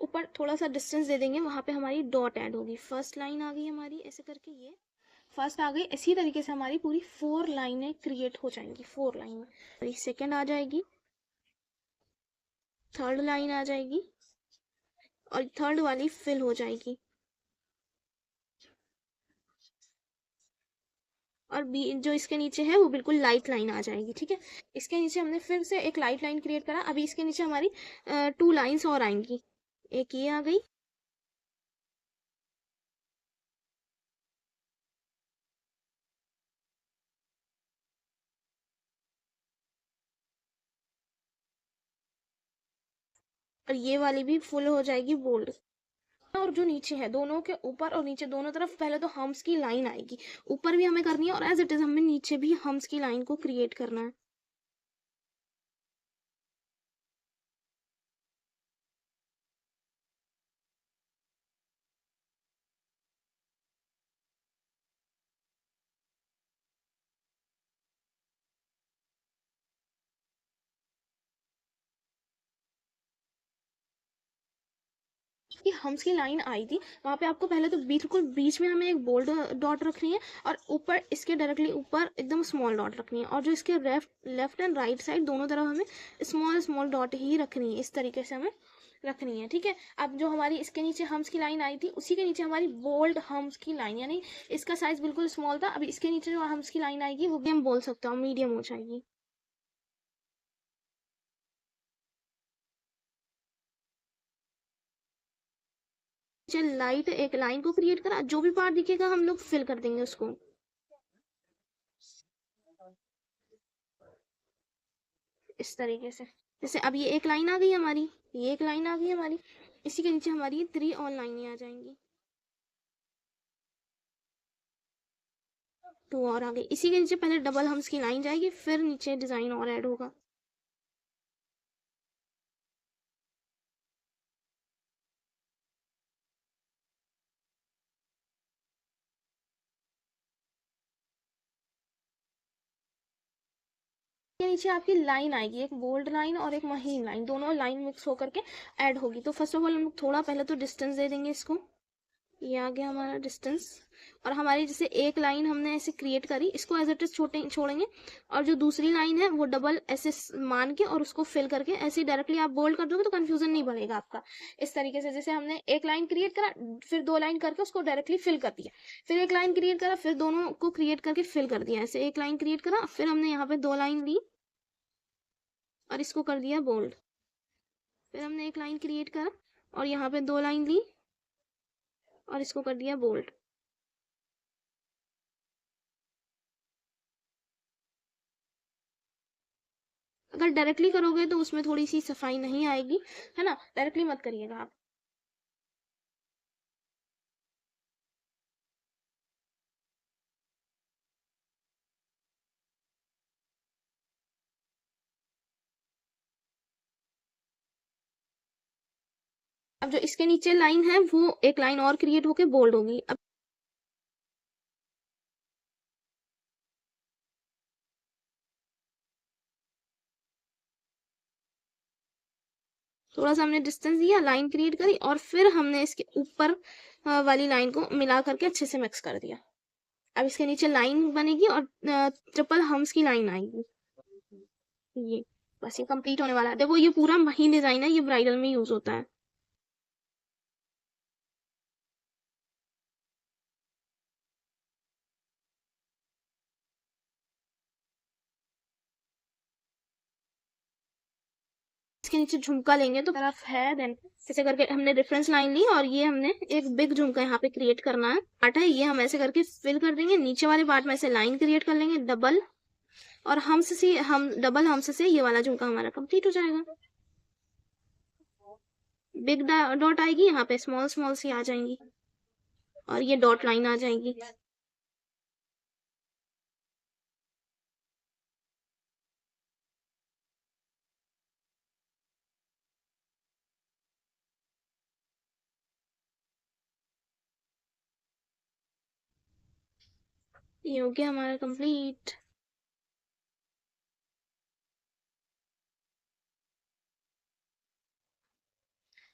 ऊपर थोड़ा सा डिस्टेंस दे देंगे, वहाँ पे हमारी डॉट ऐड होगी। फर्स्ट लाइन आ गई हमारी, ऐसे करके ये फर्स्ट आ गई। इसी तरीके से हमारी पूरी 4 लाइनें क्रिएट हो जाएंगी। 4 लाइन में सेकेंड आ जाएगी, थर्ड लाइन आ जाएगी और थर्ड वाली फिल हो जाएगी। और बी जो इसके नीचे है वो बिल्कुल लाइट लाइन आ जाएगी। ठीक है, इसके नीचे हमने फिर से एक लाइट लाइन क्रिएट करा। अभी इसके नीचे हमारी 2 लाइन्स और आएंगी। एक ये आ गई और ये वाली भी फुल हो जाएगी बोल्ड। और जो नीचे है, दोनों के ऊपर और नीचे दोनों तरफ पहले तो हम्स की लाइन आएगी। ऊपर भी हमें करनी है और एज इट इज हमें नीचे भी हम्स की लाइन को क्रिएट करना है। कि हम्स की लाइन आई थी, वहां पे आपको पहले तो बिल्कुल बीच में हमें एक बोल्ड डॉट रखनी है और ऊपर इसके डायरेक्टली ऊपर एकदम स्मॉल डॉट रखनी है। और जो इसके लेफ्ट एंड राइट साइड दोनों तरफ हमें स्मॉल स्मॉल डॉट ही रखनी है। इस तरीके से हमें रखनी है। ठीक है, अब जो हमारी इसके नीचे हम्स की लाइन आई थी, उसी के नीचे हमारी बोल्ड हम्स की लाइन, यानी इसका साइज बिल्कुल स्मॉल था, अभी इसके नीचे जो हम्स की लाइन आएगी वो भी हम बोल सकते हो मीडियम हो जाएगी। चल लाइट एक लाइन को क्रिएट करा, जो भी पार्ट दिखेगा हम लोग फिल कर देंगे उसको। इस तरीके से, जैसे अब ये एक लाइन आ गई हमारी, ये एक लाइन आ गई हमारी, इसी के नीचे हमारी 3 और लाइनें आ जाएंगी। 2 और आ गई। इसी के नीचे पहले डबल हम्स की लाइन जाएगी, फिर नीचे डिजाइन और ऐड होगा। के नीचे आपकी लाइन आएगी, एक बोल्ड लाइन और एक महीन लाइन, दोनों लाइन मिक्स होकर के ऐड होगी। तो फर्स्ट ऑफ ऑल हम लोग थोड़ा पहले तो डिस्टेंस दे देंगे इसको। ये आ गया हमारा डिस्टेंस। और हमारी जैसे एक लाइन हमने ऐसे क्रिएट करी, इसको एज इट इज छोड़ेंगे और जो दूसरी लाइन है वो डबल ऐसे मान के और उसको फिल करके ऐसे डायरेक्टली आप बोल्ड कर दोगे तो कंफ्यूजन नहीं बढ़ेगा आपका। इस तरीके से जैसे हमने एक लाइन क्रिएट करा, फिर 2 लाइन करके उसको डायरेक्टली फिल कर दिया, फिर एक लाइन क्रिएट करा, फिर दोनों को क्रिएट करके फिल कर दिया। ऐसे एक लाइन क्रिएट करा, फिर हमने यहाँ पे 2 लाइन ली और इसको कर दिया बोल्ड। फिर हमने एक लाइन क्रिएट करा और यहाँ पे 2 लाइन ली और इसको कर दिया बोल्ड। अगर डायरेक्टली करोगे तो उसमें थोड़ी सी सफाई नहीं आएगी, है ना, डायरेक्टली मत करिएगा आप। अब जो इसके नीचे लाइन है वो एक लाइन और क्रिएट होके बोल्ड होगी। अब थोड़ा सा हमने डिस्टेंस दिया, लाइन क्रिएट करी और फिर हमने इसके ऊपर वाली लाइन को मिला करके अच्छे से मिक्स कर दिया। अब इसके नीचे लाइन बनेगी और ट्रिपल हम्स की लाइन आएगी। ये बस ये कंप्लीट होने वाला है। देखो ये पूरा वही डिजाइन है, ये ब्राइडल में यूज होता है। इसके नीचे झुमका लेंगे तो तरफ है, देन ऐसे करके हमने रेफरेंस लाइन ली और ये हमने एक बिग झुमका यहाँ पे क्रिएट करना है। पार्ट है ये, हम ऐसे करके फिल कर देंगे। नीचे वाले पार्ट में ऐसे लाइन क्रिएट कर लेंगे डबल, और हम डबल हम्स से ये वाला झुमका हमारा कंप्लीट हो जाएगा। बिग डॉट आएगी, यहाँ पे स्मॉल स्मॉल सी आ जाएंगी और ये डॉट लाइन आ जाएगी। ये हो गया हमारा कंप्लीट।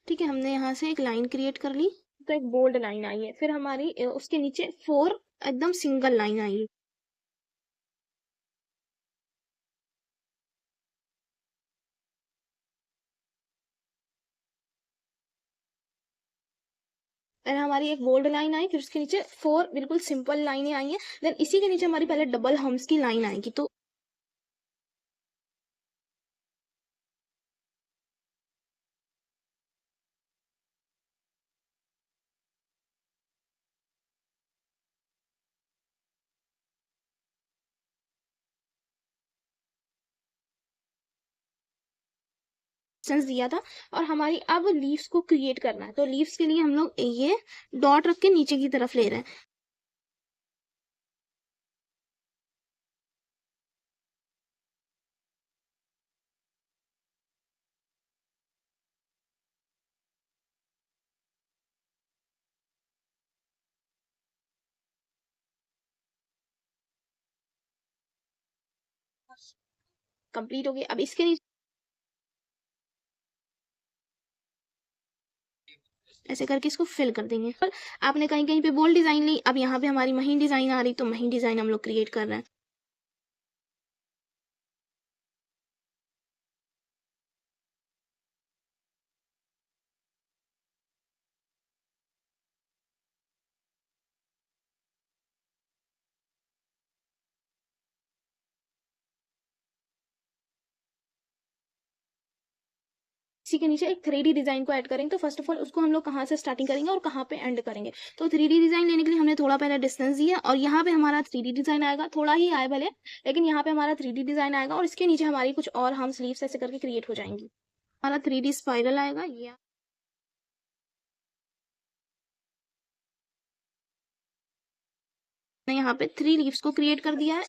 ठीक है, हमने यहाँ से एक लाइन क्रिएट कर ली, तो एक बोल्ड लाइन आई है। फिर हमारी उसके नीचे 4 एकदम सिंगल लाइन आई है। फिर हमारी एक बोल्ड लाइन आई, फिर उसके नीचे 4 बिल्कुल सिंपल लाइनें आई हैं। देन इसी के नीचे हमारी पहले डबल हम्स की लाइन आएगी। तो सेंस दिया था, और हमारी अब लीव्स को क्रिएट करना है। तो लीव्स के लिए हम लोग ये डॉट रख के नीचे की तरफ ले रहे हैं। कंप्लीट हो गई। अब इसके नीचे ऐसे करके इसको फिल कर देंगे। पर आपने कहीं कहीं पे बोल्ड डिजाइन ली, अब यहाँ पे हमारी महीन डिजाइन आ रही, तो महीन डिजाइन हम लोग क्रिएट कर रहे हैं। इसी के नीचे एक 3D डिजाइन को ऐड करेंगे। तो फर्स्ट ऑफ ऑल उसको हम लोग कहाँ से स्टार्टिंग करेंगे और कहाँ पे एंड करेंगे। तो 3D डिजाइन लेने के लिए हमने थोड़ा पहले डिस्टेंस दिया, और यहाँ पे हमारा 3D डिजाइन आएगा, थोड़ा ही आए भले, लेकिन यहाँ पे हमारा 3D डिजाइन आएगा, और इसके नीचे हमारी कुछ और हम स्लीव्स ऐसे करके क्रिएट हो जाएंगी। हमारा 3D स्पाइरल आएगा। ये मैंने यहाँ पे 3 लीव्स को क्रिएट कर दिया है।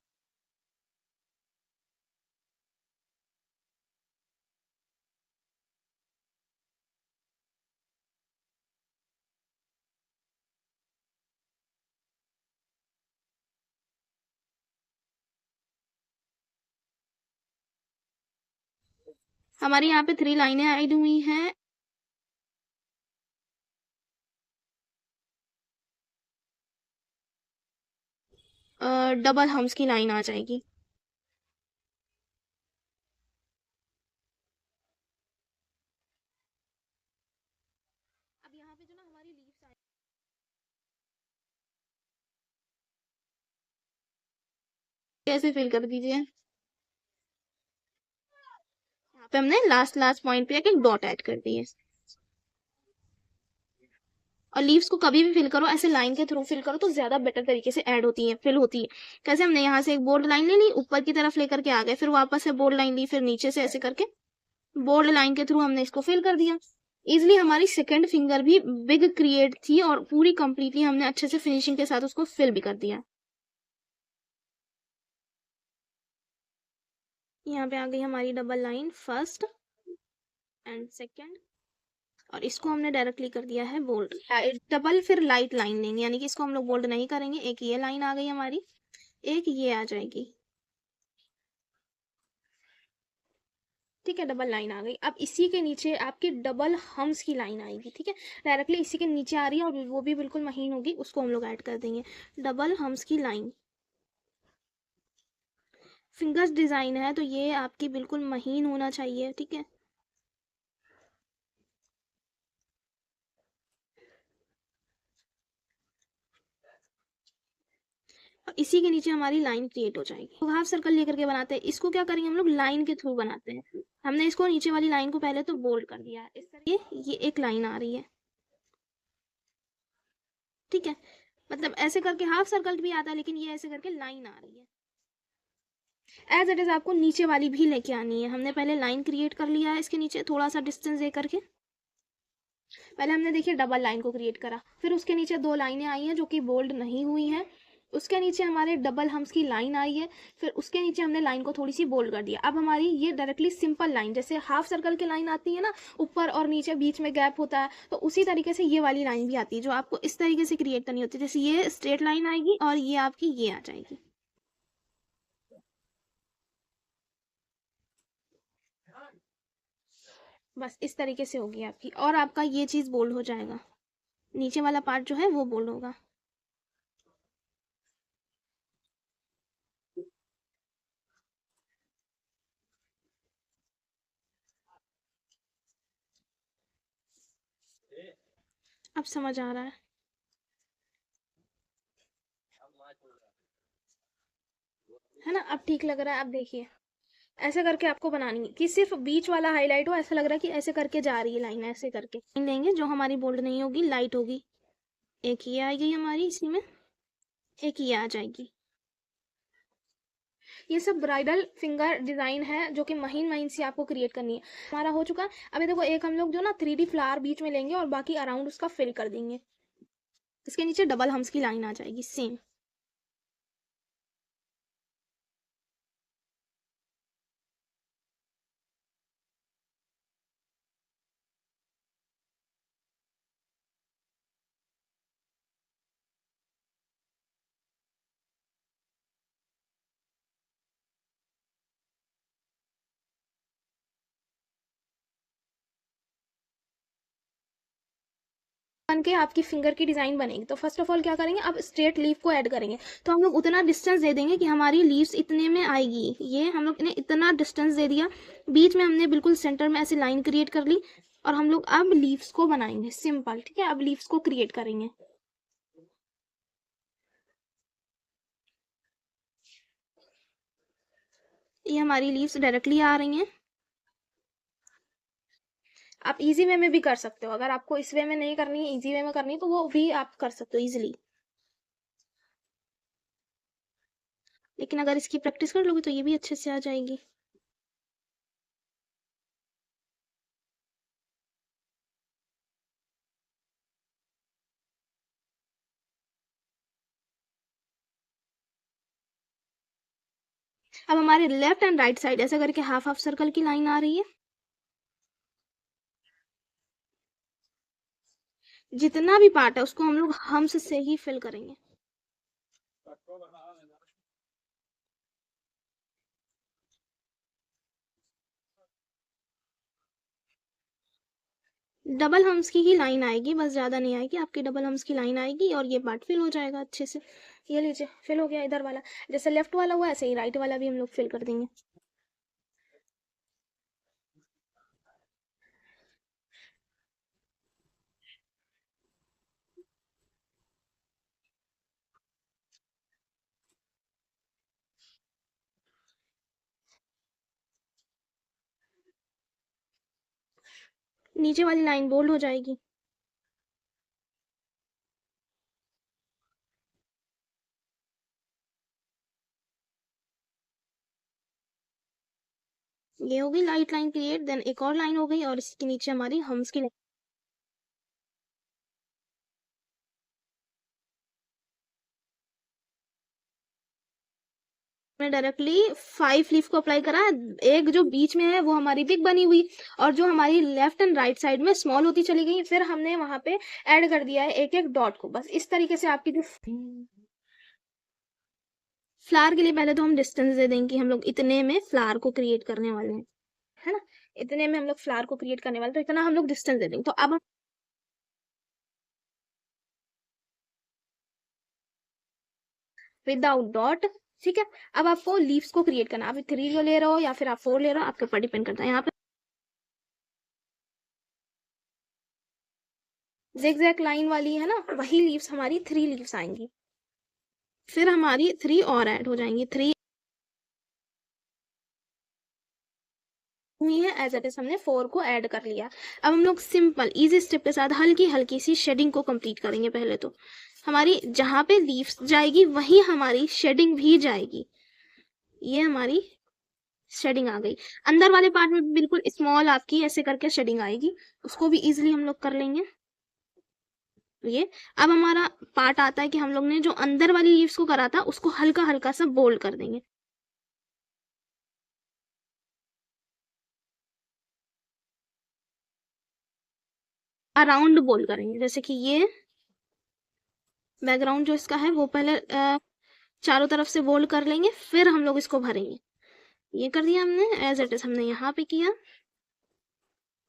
हमारी यहाँ पे 3 लाइनें ऐड हुई हैं। डबल हम्स की लाइन आ जाएगी। अब यहाँ पे जो ना हमारी लीव्स आए, कैसे फिल कर दीजिए। यहाँ पे हमने लास्ट लास्ट पॉइंट पे एक डॉट ऐड कर दी है। और लीव्स को कभी भी फिल करो ऐसे लाइन के थ्रू फिल करो, तो ज्यादा बेटर तरीके से ऐड होती है, फिल होती है। कैसे, हमने यहाँ से एक बोल्ड लाइन ले ली, ऊपर की तरफ लेकर के आ गए, फिर वापस से बोल्ड लाइन ली, फिर नीचे से ऐसे करके बोल्ड लाइन के थ्रू हमने इसको फिल कर दिया। इजिली हमारी सेकंड फिंगर भी बिग क्रिएट थी, और पूरी कंप्लीटली हमने अच्छे से फिनिशिंग के साथ उसको फिल भी कर दिया। यहाँ पे आ गई हमारी double line, first and second, और इसको हमने डायरेक्टली कर दिया है बोल्ड। डबल फिर लाइट लाइन लेंगे, यानी कि इसको हम लोग बोल्ड नहीं करेंगे। एक ये लाइन आ गई हमारी, एक ये आ जाएगी। ठीक है, डबल लाइन आ गई। अब इसी के नीचे आपकी डबल हम्स की लाइन आएगी। ठीक है, डायरेक्टली इसी के नीचे आ रही है, और वो भी बिल्कुल महीन होगी, उसको हम लोग ऐड कर देंगे। डबल हम्स की लाइन, फिंगर्स डिजाइन है तो ये आपकी बिल्कुल महीन होना चाहिए। ठीक है, और इसी के नीचे हमारी लाइन क्रिएट हो जाएगी। तो हाफ सर्कल लेकर के बनाते हैं, इसको क्या करेंगे हम लोग, लाइन के थ्रू बनाते हैं। हमने इसको नीचे वाली लाइन को पहले तो बोल्ड कर दिया है, इस तरह ये एक लाइन आ रही है। ठीक है, मतलब ऐसे करके हाफ सर्कल भी आता है, लेकिन ये ऐसे करके लाइन आ रही है। एज इट इज आपको नीचे वाली भी लेके आनी है। हमने पहले लाइन क्रिएट कर लिया है, इसके नीचे थोड़ा सा डिस्टेंस दे करके पहले हमने देखिए डबल लाइन को क्रिएट करा, फिर उसके नीचे 2 लाइनें आई हैं जो कि बोल्ड नहीं हुई हैं। उसके नीचे हमारे डबल हम्स की लाइन आई है, फिर उसके नीचे हमने लाइन को थोड़ी सी बोल्ड कर दिया। अब हमारी ये डायरेक्टली सिंपल लाइन, जैसे हाफ सर्कल की लाइन आती है ना, ऊपर और नीचे बीच में गैप होता है, तो उसी तरीके से ये वाली लाइन भी आती है, जो आपको इस तरीके से क्रिएट करनी होती है। जैसे ये स्ट्रेट लाइन आएगी, और ये आपकी ये आ जाएगी। बस इस तरीके से होगी आपकी, और आपका ये चीज़ बोल्ड हो जाएगा, नीचे वाला पार्ट जो है वो बोल्ड होगा। अब समझ आ रहा है ना? अब ठीक लग रहा है? अब देखिए, ऐसे करके आपको बनानी है कि सिर्फ बीच वाला हाईलाइट हो, ऐसा लग रहा है कि ऐसे करके जा रही है लाइन, ऐसे करके लाइन लेंगे जो हमारी बोल्ड नहीं होगी, लाइट होगी। एक ये आ गई हमारी इसी में, एक ये आ जाएगी। ये सब ब्राइडल फिंगर डिजाइन है जो कि महीन महीन सी आपको क्रिएट करनी है। हमारा हो चुका है। अभी देखो, एक हम लोग जो ना 3D फ्लावर बीच में लेंगे और बाकी अराउंड उसका फिल कर देंगे। इसके नीचे डबल हम्स की लाइन आ जाएगी सेम। बन के आपकी फिंगर की डिजाइन बनेगी। तो फर्स्ट ऑफ ऑल क्या करेंगे, अब स्ट्रेट लीफ को ऐड करेंगे। तो हम लोग उतना डिस्टेंस दे देंगे कि हमारी लीव्स इतने में आएगी। ये हम लोग ने इतना डिस्टेंस दे दिया, बीच में हमने बिल्कुल सेंटर में ऐसी लाइन क्रिएट कर ली, और हम लोग अब लीव्स को बनाएंगे सिंपल। ठीक है, अब लीव्स को क्रिएट करेंगे। ये हमारी लीव्स डायरेक्टली आ रही हैं। आप इजी वे में भी कर सकते हो, अगर आपको इस वे में नहीं करनी है, इजी वे में करनी है, तो वो भी आप कर सकते हो इजिली। लेकिन अगर इसकी प्रैक्टिस कर लोगे तो ये भी अच्छे से आ जाएगी। अब हमारे लेफ्ट एंड राइट साइड ऐसा करके हाफ हाफ सर्कल की लाइन आ रही है। जितना भी पार्ट है उसको हम लोग हम्स से ही फिल करेंगे। डबल हम्स की ही लाइन आएगी, बस ज्यादा नहीं आएगी आपकी। डबल हम्स की लाइन आएगी और ये पार्ट फिल हो जाएगा अच्छे से। ये लीजिए, फिल हो गया इधर वाला। जैसे लेफ्ट वाला हुआ ऐसे ही राइट वाला भी हम लोग फिल कर देंगे। नीचे वाली लाइन बोल्ड हो जाएगी। ये हो गई लाइट लाइन क्रिएट। देन एक और लाइन हो गई और इसके नीचे हमारी हम्स की लाइन। मैं डायरेक्टली 5 लीफ को अप्लाई करा। एक जो बीच में है वो हमारी बिग बनी हुई, और जो हमारी लेफ्ट एंड राइट साइड में स्मॉल होती चली गई। फिर हमने वहां पे ऐड कर दिया है एक एक डॉट को। बस इस तरीके से आपकी जो फ्लावर के लिए पहले तो हम डिस्टेंस दे देंगे कि हम लोग इतने में फ्लावर को क्रिएट करने वाले हैं, है ना? इतने में हम लोग फ्लावर को क्रिएट करने वाले, तो इतना हम लोग डिस्टेंस दे देंगे। तो अब हम विदाउट डॉट, ठीक है। अब आपको लीव्स को क्रिएट करना, आप 3 ले रहे हो या फिर आप 4 ले रहे हो, आपके ऊपर डिपेंड करता है। यहाँ पे zigzag लाइन वाली है ना, वही लीव्स हमारी 3 लीव्स आएंगी। फिर हमारी 3 और ऐड हो जाएंगी। 3 हुई है एज इट इज, हमने 4 को ऐड कर लिया। अब हम लोग सिंपल इजी स्टेप के साथ हल्की हल्की सी शेडिंग को कंप्लीट करेंगे। पहले तो हमारी जहां पे लीव्स जाएगी वहीं हमारी शेडिंग भी जाएगी। ये हमारी शेडिंग आ गई। अंदर वाले पार्ट में बिल्कुल स्मॉल आपकी ऐसे करके शेडिंग आएगी, उसको भी इजीली हम लोग कर लेंगे। ये अब हमारा पार्ट आता है कि हम लोग ने जो अंदर वाली लीव्स को करा था उसको हल्का हल्का सा बोल्ड कर देंगे। अराउंड बोल्ड करेंगे, जैसे कि ये बैकग्राउंड जो इसका है वो पहले चारों तरफ से बोल्ड कर लेंगे, फिर हम लोग इसको भरेंगे। ये कर दिया हमने एज इट इज, हमने यहाँ पे किया।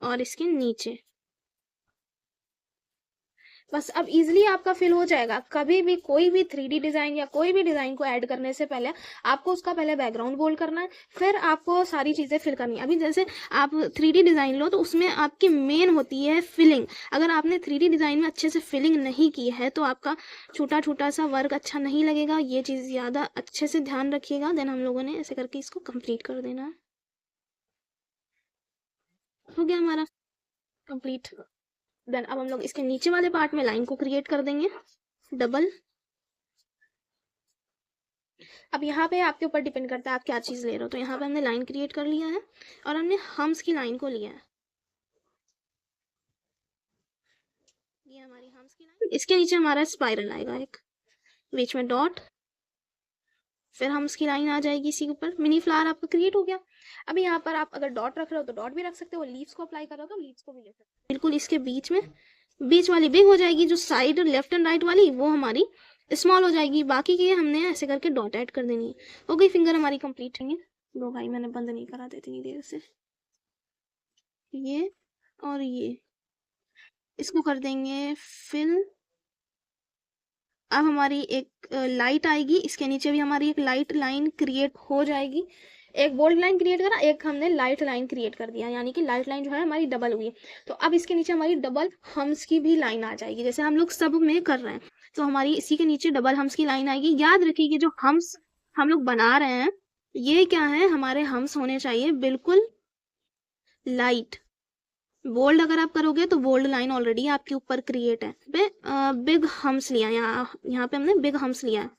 और इसके नीचे। बस अब इजीली आपका फिल हो जाएगा। कभी भी कोई भी 3D डिजाइन या कोई भी डिजाइन को ऐड करने से पहले आपको उसका पहले बैकग्राउंड बोल्ड करना है, फिर आपको सारी चीजें फिल करनी है। अभी जैसे आप 3D डिजाइन लो तो उसमें आपकी मेन होती है फिलिंग। अगर आपने 3D डिजाइन में अच्छे से फिलिंग नहीं की है तो आपका छोटा छोटा सा वर्क अच्छा नहीं लगेगा। ये चीज ज्यादा अच्छे से ध्यान रखिएगा। देन हम लोगों ने ऐसे करके इसको कंप्लीट कर देना है। हो गया हमारा कंप्लीट। देन अब हम लोग इसके नीचे वाले पार्ट में लाइन को क्रिएट कर देंगे डबल। अब यहाँ पे आपके ऊपर डिपेंड करता है आप क्या चीज़ ले रहे हो। तो यहाँ पे हमने लाइन क्रिएट कर लिया है और हमने हम्स की लाइन को लिया है। ये हमारी हम्स की लाइन। इसके नीचे हमारा स्पाइरल आएगा, एक बीच में डॉट, फिर हम्स की लाइन आ जाएगी इसी के ऊपर। मिनी फ्लावर आपका क्रिएट हो गया। अभी यहाँ पर आप अगर डॉट रख रहे हो तो डॉट भी रख सकते हो, लीव्स को अप्लाई कर रहे हो तो लीव्स को भी ले सकते हो। बिल्कुल इसके बीच में, बीच वाली बिग हो जाएगी, जो साइड लेफ्ट एंड राइट वाली वो हमारी स्मॉल हो जाएगी। बाकी की हमने ऐसे करके डॉट ऐड कर देनी है। हो गई फिंगर हमारी कंप्लीट है। दो भाई मैंने बंद नहीं करा थे इतनी देर से। ये और ये इसको कर देंगे फिल। अब हमारी एक लाइट आएगी, इसके नीचे भी हमारी एक लाइट लाइन क्रिएट हो जाएगी। एक बोल्ड लाइन क्रिएट करा, एक हमने लाइट लाइन क्रिएट कर दिया, यानी कि लाइट लाइन जो है हमारी डबल हुई। तो अब इसके नीचे हमारी डबल हम्स की भी लाइन आ जाएगी, जैसे हम लोग सब में कर रहे हैं। तो हमारी इसी के नीचे डबल हम्स की लाइन आएगी। याद रखिए कि जो हम्स हम लोग बना रहे हैं ये क्या है, हमारे हम्स होने चाहिए बिल्कुल लाइट। बोल्ड अगर आप करोगे तो बोल्ड लाइन ऑलरेडी आपके ऊपर क्रिएट है। बिग हम्स लिया, यहाँ पे हमने बिग हम्स लिया है।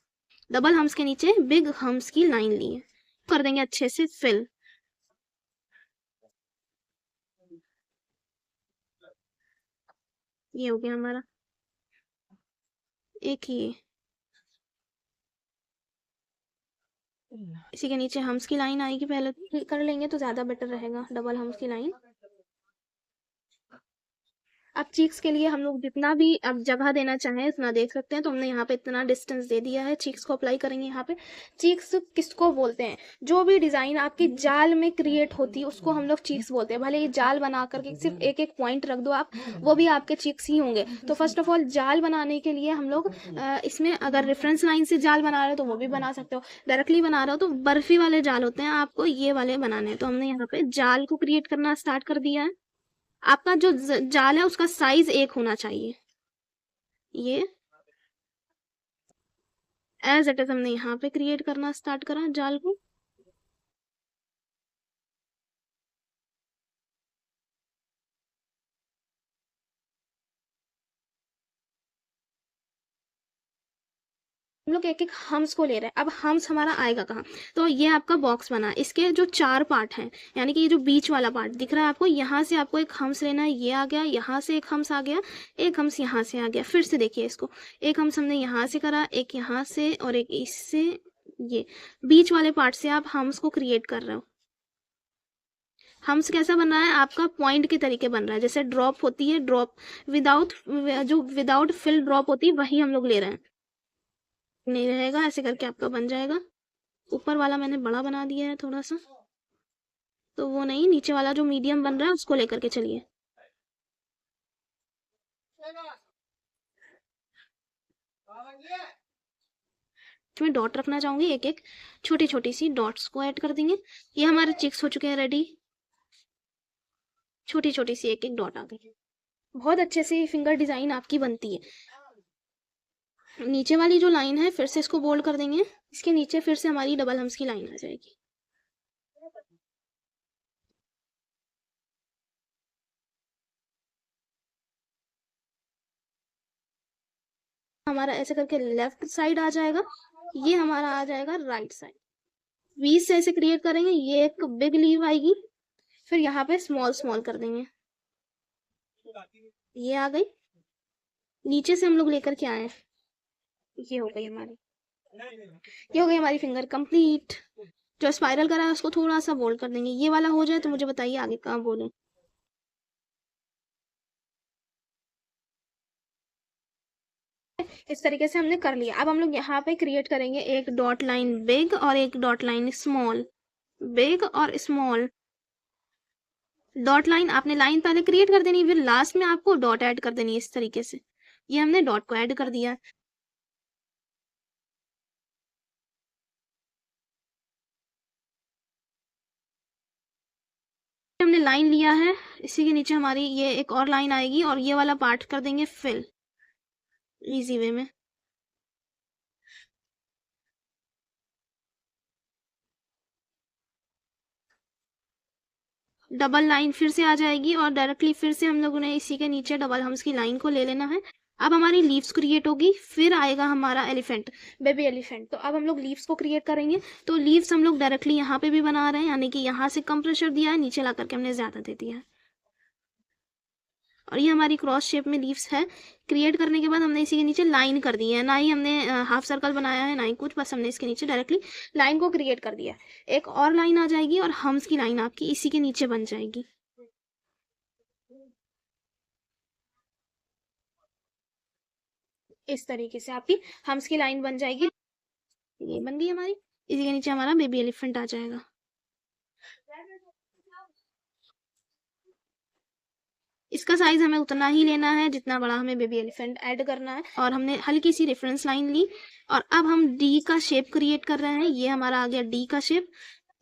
डबल हम्स के नीचे बिग हम्स की लाइन ली है। कर देंगे अच्छे से फिल। ये हो गया हमारा एक ये। इसी के नीचे हम्स की लाइन आएगी, पहले कर लेंगे तो ज्यादा बेटर रहेगा, डबल हम्स की लाइन। अब चीक्स के लिए हम लोग जितना भी अब जगह देना चाहें उतना दे सकते हैं। तो हमने यहाँ पे इतना डिस्टेंस दे दिया है। चीक्स को अप्लाई करेंगे यहाँ पे। चीक्स किसको बोलते हैं, जो भी डिजाइन आपकी जाल में क्रिएट होती है उसको हम लोग चीक्स बोलते हैं। भले ये जाल बना करके सिर्फ एक एक पॉइंट रख दो आप, वो भी आपके चीक्स ही होंगे। तो फर्स्ट ऑफ ऑल जाल बनाने के लिए हम लोग इसमें अगर रेफरेंस लाइन से जाल बना रहे हो तो वो भी बना सकते हो, डायरेक्टली बना रहे हो तो बर्फी वाले जाल होते हैं, आपको ये वाले बनाने हैं। तो हमने यहाँ पे जाल को क्रिएट करना स्टार्ट कर दिया है। आपका जो जाल है उसका साइज एक होना चाहिए। ये एज इट इज हमने यहाँ पे क्रिएट करना स्टार्ट करा जाल को। हम लोग एक एक हम्स को ले रहे हैं। अब हम्स हमारा आएगा कहाँ, तो ये आपका बॉक्स बना, इसके जो चार पार्ट हैं, यानी कि ये जो बीच वाला पार्ट दिख रहा है आपको, यहाँ से आपको एक हम्स लेना है। ये आ गया, यहाँ से एक हम्स आ गया, एक हम्स यहाँ से आ गया। फिर से देखिए इसको, एक हम्स हमने यहाँ से करा, एक यहाँ से और एक इससे। ये बीच वाले पार्ट से आप हम्स को क्रिएट कर रहे हो। हम्स कैसा बन रहा है, आपका पॉइंट के तरीके बन रहा है, जैसे ड्रॉप होती है, ड्रॉप विदाउट, जो विदाउट फिल ड्रॉप होती है वही हम लोग ले रहे हैं। नहीं रहेगा, ऐसे करके आपका बन जाएगा। ऊपर वाला मैंने बड़ा बना दिया है थोड़ा सा, तो वो नहीं, नीचे वाला जो मीडियम बन रहा है उसको लेकर के चलिए। मैं डॉट रखना चाहूंगी, एक एक छोटी छोटी सी डॉट्स को ऐड कर देंगे। ये हमारे चिक्स हो चुके हैं रेडी। छोटी छोटी सी एक एक डॉट आ गई। बहुत अच्छे से फिंगर डिजाइन आपकी बनती है। नीचे वाली जो लाइन है फिर से इसको बोल्ड कर देंगे। इसके नीचे फिर से हमारी डबल हम्स की लाइन आ जाएगी। हमारा ऐसे करके लेफ्ट साइड आ जाएगा, ये हमारा आ जाएगा राइट साइड। बीच से ऐसे क्रिएट करेंगे, ये एक बिग लीव आएगी, फिर यहाँ पे स्मॉल स्मॉल कर देंगे। ये आ गई, नीचे से हम लोग लेकर के आए, ये हो गई हमारी, ये हो गई हमारी फिंगर कंप्लीट। जो स्पाइरल करा है उसको थोड़ा सा बोल्ड कर देंगे। ये वाला हो जाए तो मुझे बताइए आगे कहाँ बोले। इस तरीके से हमने कर लिया। अब हम लोग यहाँ पे क्रिएट करेंगे एक डॉट लाइन बिग और एक डॉट लाइन स्मॉल। बिग और स्मॉल डॉट लाइन, आपने लाइन पहले क्रिएट कर देनी, फिर लास्ट में आपको डॉट ऐड कर देनी है इस तरीके से। ये हमने डॉट को ऐड कर दिया। हमने लाइन लिया है, इसी के नीचे हमारी ये एक और लाइन आएगी और ये वाला पार्ट कर देंगे फिल इजी वे में। डबल लाइन फिर से आ जाएगी और डायरेक्टली फिर से हम लोगों ने इसी के नीचे डबल हम्स की लाइन को ले लेना है। अब हमारी लीव्स क्रिएट होगी, फिर आएगा हमारा एलिफेंट, बेबी एलिफेंट। तो अब हम लोग लीव्स को क्रिएट करेंगे। तो लीव्स हम लोग डायरेक्टली यहाँ पे भी बना रहे हैं, यानी कि यहाँ से कम प्रेशर दिया है, नीचे ला करके हमने ज़्यादा दे दिया है। और ये हमारी क्रॉस शेप में लीव्स है। क्रिएट करने के बाद हमने इसी के नीचे लाइन कर दी है, ना ही हमने हाफ सर्कल बनाया है ना ही कुछ, बस हमने इसके नीचे डायरेक्टली लाइन को क्रिएट कर दिया है। एक और लाइन आ जाएगी और हम्स की लाइन आपकी इसी के नीचे बन जाएगी। इस तरीके से आपकी हम्स की लाइन बन जाएगी। ये बन गई हमारी, इसी के नीचे हमारा बेबी एलिफेंट आ जाएगा। इसका साइज हमें उतना ही लेना है जितना बड़ा हमें बेबी एलिफेंट ऐड करना है। और हमने हल्की सी रेफरेंस लाइन ली और अब हम डी का शेप क्रिएट कर रहे हैं। ये हमारा आ गया डी का शेप।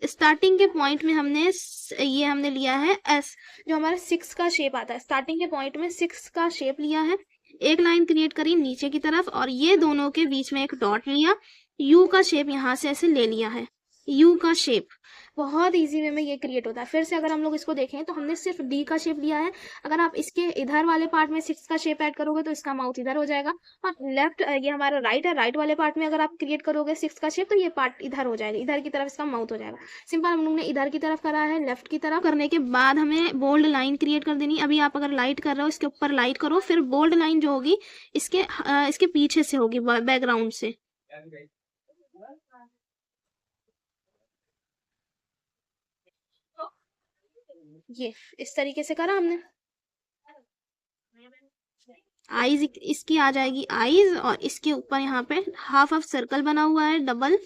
स्टार्टिंग के पॉइंट में हमने लिया है एस, जो हमारा 6 का शेप आता है। स्टार्टिंग के पॉइंट में 6 का शेप लिया है, एक लाइन क्रिएट करी नीचे की तरफ और ये दोनों के बीच में एक डॉट लिया, यू का शेप यहाँ से ऐसे ले लिया है, यू का शेप। बहुत इजी वे में ये क्रिएट होता है। फिर से अगर हम लोग इसको देखें तो हमने सिर्फ डी का शेप लिया है। अगर आप इसके इधर वाले पार्ट में 6 का शेप ऐड करोगे तो इसका माउथ इधर हो जाएगा, और लेफ्ट ये हमारा राइट है, राइट वाले पार्ट में अगर आप क्रिएट करोगे 6 का शेप तो ये पार्ट इधर हो जाएगा, इधर की तरफ इसका माउथ हो जाएगा। सिंपल हम लोग ने इधर की तरफ करा है, लेफ्ट की तरफ करने के बाद हमें बोल्ड लाइन क्रिएट कर देनी। अभी आप अगर लाइट कर रहे हो इसके ऊपर लाइट करो, फिर बोल्ड लाइन जो होगी इसके पीछे से होगी, बैकग्राउंड से। ये इस तरीके से करा हमने। आईज इसकी आ जाएगी आईज, और इसके ऊपर यहाँ पे हाफ हाफ सर्कल बना हुआ है डबल,